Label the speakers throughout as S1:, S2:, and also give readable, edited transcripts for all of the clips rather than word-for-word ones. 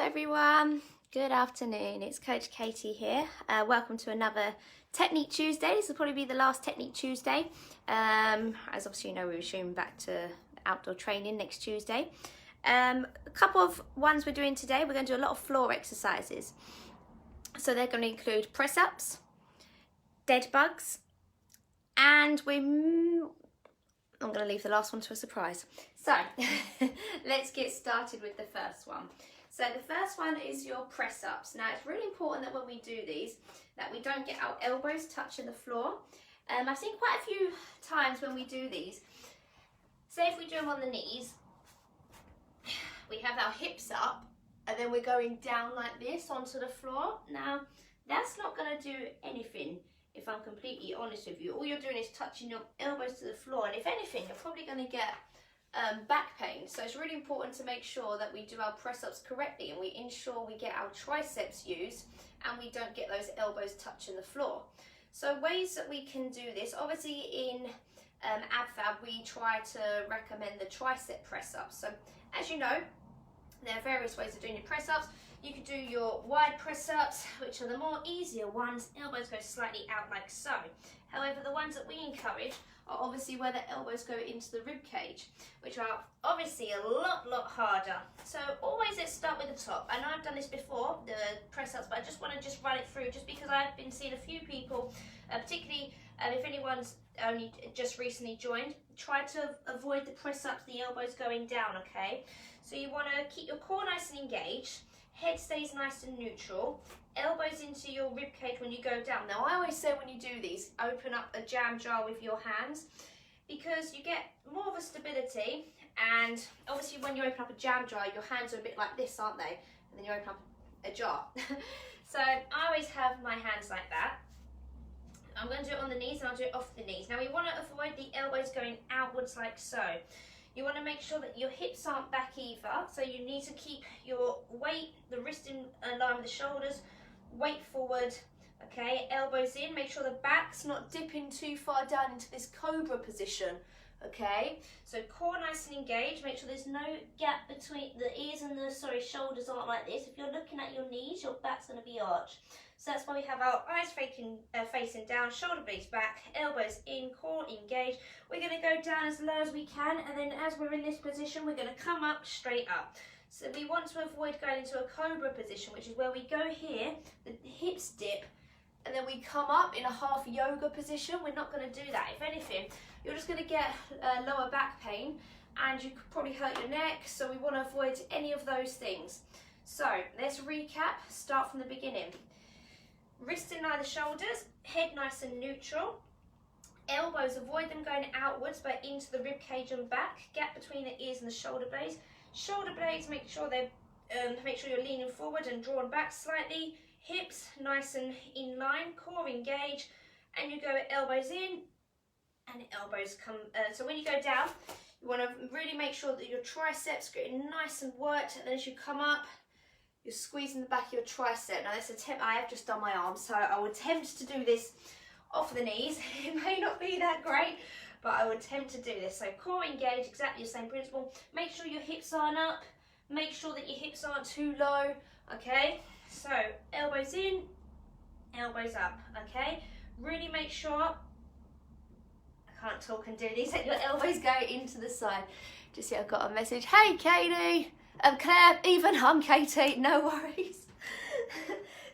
S1: everyone, good afternoon, it's Coach Katie here. Welcome to another Technique Tuesday. This will probably be the last Technique Tuesday. As obviously you know, we're resuming back to outdoor training next Tuesday. A couple of ones we're doing today, we're going to do a lot of floor exercises. So they're going to include press ups, dead bugs, and I'm going to leave the last one to a surprise. So let's get started with the first one. So the first one is your press ups. Now it's really important that when we do these, that we don't get our elbows touching the floor. I've seen quite a few times when we do these, say if we do them on the knees, we have our hips up and then we're going down like this onto the floor. Now that's not going to do anything. If I'm completely honest with you, all you're doing is touching your elbows to the floor, and if anything, you're probably going to get back pain. So it's really important to make sure that we do our press-ups correctly and we ensure we get our triceps used and we don't get those elbows touching the floor. So ways that we can do this, obviously in AbFab we try to recommend the tricep press-ups. So as you know, there are various ways of doing your press-ups. You can do your wide press-ups, which are the more easier ones. Elbows go slightly out like so. However, the ones that we encourage are obviously where the elbows go into the rib cage, which are obviously a lot harder. So always let's start with the top. I know I've done this before, the press-ups, but I just want to run it through just because I've been seeing a few people, particularly if anyone's only just recently joined, try to avoid the press-ups, the elbows going down, okay? So you want to keep your core nice and engaged. Head stays nice and neutral, elbows into your rib cage when you go down. Now I always say when you do these, open up a jam jar with your hands because you get more of a stability, and obviously when you open up a jam jar, your hands are a bit like this, aren't they? And then you open up a jar. So I always have my hands like that. I'm going to do it on the knees and I'll do it off the knees. Now we want to avoid the elbows going outwards like so. You want to make sure that your hips aren't back either, so you need to keep your weight, the wrist in line with the shoulders, weight forward, okay, elbows in, make sure the back's not dipping too far down into this cobra position, okay, so core nice and engaged, make sure there's no gap between the ears and the, shoulders aren't like this. If you're looking at your knees, your back's going to be arched. So that's why we have our eyes facing down, shoulder blades back, elbows in, core engaged. We're going to go down as low as we can, and then as we're in this position, we're going to come up, straight up. So we want to avoid going into a cobra position, which is where we go here, the hips dip, and then we come up in a half yoga position. We're not going to do that. If anything, you're just going to get lower back pain, and you could probably hurt your neck, so we want to avoid any of those things. So let's recap, start from the beginning. Wrist in line the shoulders, head nice and neutral. Elbows, avoid them going outwards but into the rib cage and back. Gap between the ears and the shoulder blades. Shoulder blades, make sure you're leaning forward and drawn back slightly. Hips nice and in line, core engaged, and you go elbows in and elbows come. So when you go down, you want to really make sure that your triceps getting nice and worked, and then as you come up, you're squeezing the back of your tricep. Now I have just done my arm, so I would attempt to do this off the knees. It may not be that great, but I would attempt to do this. So core engaged, exactly the same principle. Make sure your hips aren't up. Make sure that your hips aren't too low, okay? So elbows in, elbows up, okay? Really make sure, I can't talk and do these, that your elbows go into the side. Just see, I've got a message. Hey, Katie. Claire, even I'm Katie, no worries.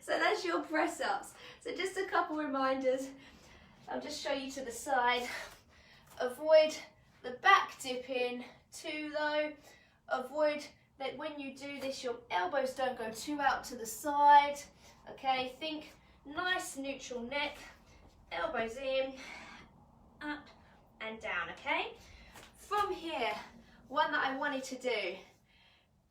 S1: So that's your press ups. So just a couple reminders. I'll just show you to the side. Avoid the back dipping too low. Avoid that when you do this, your elbows don't go too out to the side. Okay, think nice neutral neck, elbows in, up and down, okay? From here, one that I wanted to do,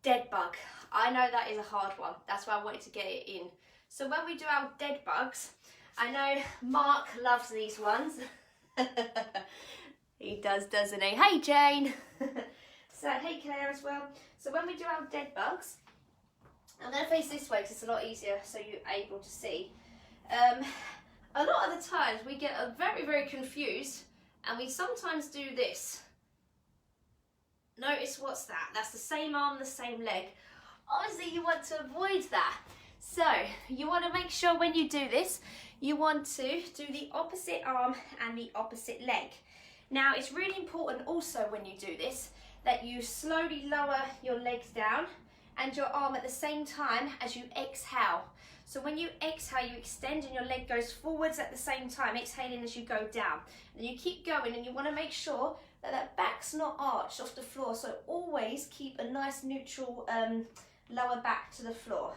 S1: dead bug. I know that is a hard one. That's why I wanted to get it in. So when we do our dead bugs, I know Mark loves these ones. He does, doesn't he? Hey, Jane. So, hey, Claire as well. So when we do our dead bugs, I'm going to face this way because it's a lot easier so you're able to see. A lot of the times we get very confused, and we sometimes do this. Notice what's that? That's the same arm, the same leg. obviously you want to avoid that. So you want to make sure when you do this, you want to do the opposite arm and the opposite leg. Now it's really important also when you do this that you slowly lower your legs down and your arm at the same time as you exhale. So when you exhale, you extend and your leg goes forwards at the same time, exhaling as you go down. And you keep going, and you want to make sure that that back's not arched off the floor. So always keep a nice neutral lower back to the floor.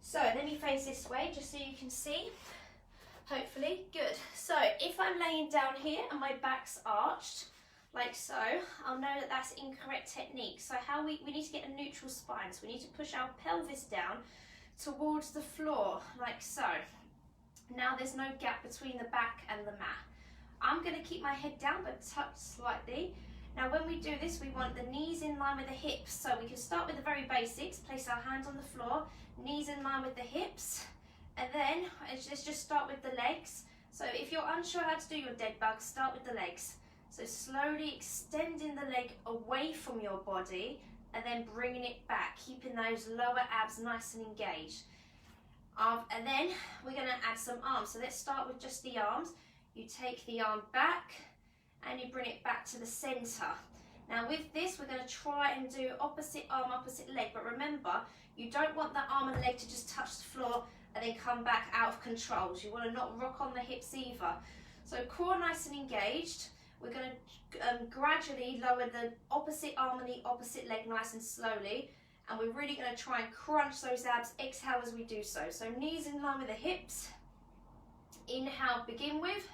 S1: So let me face this way just so you can see. Hopefully, good. So if I'm laying down here and my back's arched, like so, I'll know that that's incorrect technique. So we need to get a neutral spine. So we need to push our pelvis down towards the floor, like so. Now there's no gap between the back and the mat. I'm going to keep my head down but touch slightly. Now when we do this, we want the knees in line with the hips. So we can start with the very basics, place our hands on the floor, knees in line with the hips, and then let's just start with the legs. So if you're unsure how to do your dead bugs, start with the legs. So slowly extending the leg away from your body and then bringing it back, keeping those lower abs nice and engaged. And then we're going to add some arms. So let's start with just the arms. You take the arm back and you bring it back to the center. Now with this, we're going to try and do opposite arm, opposite leg. But remember, you don't want that arm and leg to just touch the floor and then come back out of control. So you want to not rock on the hips either. So core nice and engaged. We're going to gradually lower the opposite arm and the opposite leg nice and slowly. And we're really going to try and crunch those abs. Exhale as we do so. So knees in line with the hips. Inhale, begin with.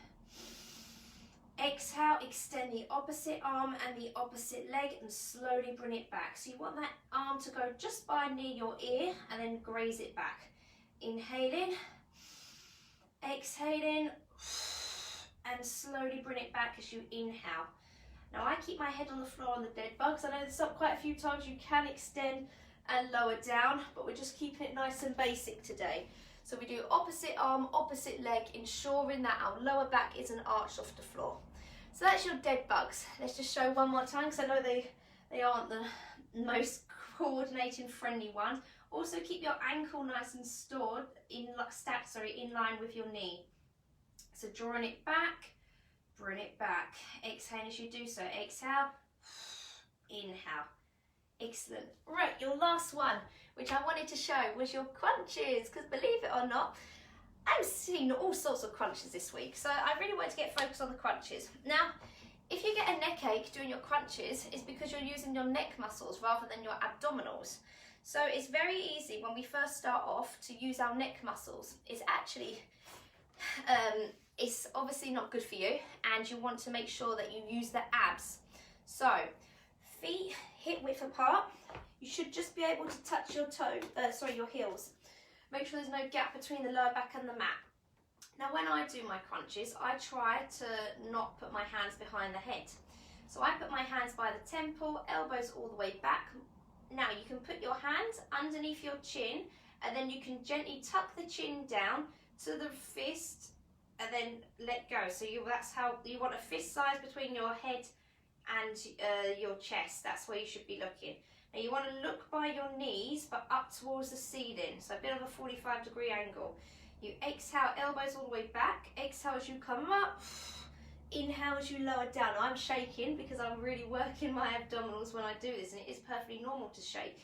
S1: Exhale, extend the opposite arm and the opposite leg and slowly bring it back. So you want that arm to go just by near your ear and then graze it back. Inhaling, exhaling, and slowly bring it back as you inhale. Now I keep my head on the floor on the dead bugs. I know there's quite a few times you can extend and lower down, but we're just keeping it nice and basic today. So we do opposite arm, opposite leg, ensuring that our lower back isn't arched off the floor. So that's your dead bugs. Let's just show one more time because I know they aren't the most coordinating friendly ones. Also keep your ankle nice and stored in line with your knee. So drawing it back, bring it back. Exhale as you do so. Exhale, inhale. Excellent. Right, your last one, which I wanted to show, was your crunches, because believe it or not, I'm seeing all sorts of crunches this week, so I really wanted to get focused on the crunches. Now, if you get a neck ache doing your crunches, it's because you're using your neck muscles rather than your abdominals. So it's very easy when we first start off to use our neck muscles. It's actually, it's obviously not good for you, and you want to make sure that you use the abs. So, feet hip width apart. You should just be able to touch your your heels. Make sure there's no gap between the lower back and the mat. Now when I do my crunches, I try to not put my hands behind the head. So I put my hands by the temple, elbows all the way back. Now you can put your hands underneath your chin, and then you can gently tuck the chin down to the fist and then let go. So that's how you want a fist size between your head and your chest. That's where you should be looking. Now you want to look by your knees but up towards the ceiling, so a bit of a 45-degree angle. You exhale, elbows all the way back. Exhale as you come up. Inhale as you lower down. Now, I'm shaking because I'm really working my abdominals when I do this, and it is perfectly normal to shake.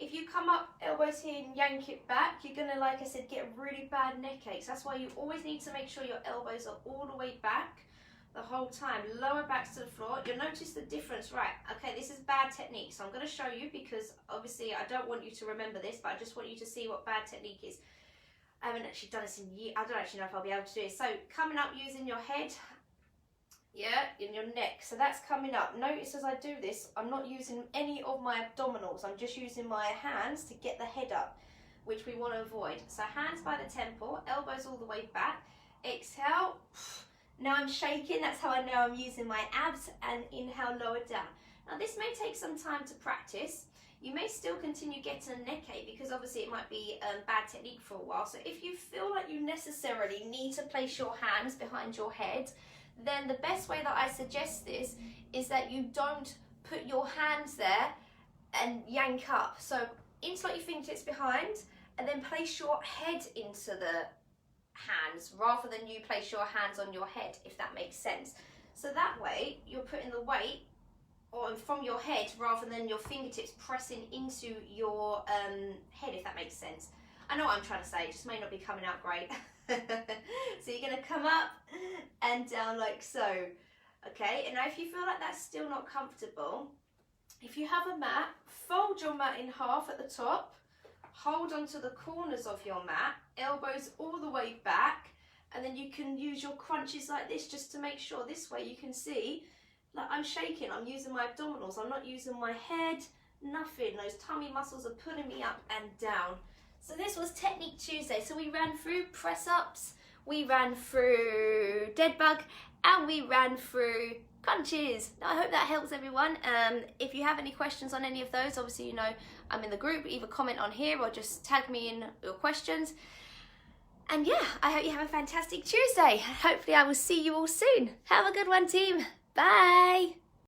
S1: If you come up, elbows here and yank it back, you're going to, like I said, get really bad neck aches. That's why you always need to make sure your elbows are all the way back the whole time. Lower backs to the floor. You'll notice the difference. Right, okay, this is bad technique, so I'm going to show you because obviously I don't want you to remember this, but I just want you to see what bad technique is. I haven't actually done this in years. I don't actually know if I'll be able to do it. So coming up using your head, in your neck. So that's coming up. Notice as I do this, I'm not using any of my abdominals. I'm just using my hands to get the head up, which we want to avoid. So hands by the temple, elbows all the way back. Exhale. Now I'm shaking. That's how I know I'm using my abs. And inhale, lower down. Now this may take some time to practice. You may still continue getting a neck ache because obviously it might be bad technique for a while. So if you feel like you necessarily need to place your hands behind your head, then the best way that I suggest this is that you don't put your hands there and yank up. So interlock your fingertips behind, and then place your head into the hands rather than you place your hands on your head, if that makes sense. So that way you're putting the weight on from your head rather than your fingertips pressing into your head, if that makes sense. I know what I'm trying to say, it just may not be coming out great. So you're going to come up and down like so. Okay, and now if you feel like that's still not comfortable, if you have a mat, fold your mat in half at the top, hold onto the corners of your mat, elbows all the way back, and then you can use your crunches like this just to make sure this way you can see, like I'm shaking, I'm using my abdominals, I'm not using my head, nothing. Those tummy muscles are pulling me up and down. So this was Technique Tuesday. So we ran through press ups, we ran through dead bug, and we ran through crunches. Now, I hope that helps everyone. If you have any questions on any of those, obviously you know I'm in the group, either comment on here or just tag me in your questions. And yeah, I hope you have a fantastic Tuesday. Hopefully I will see you all soon. Have a good one, team. Bye.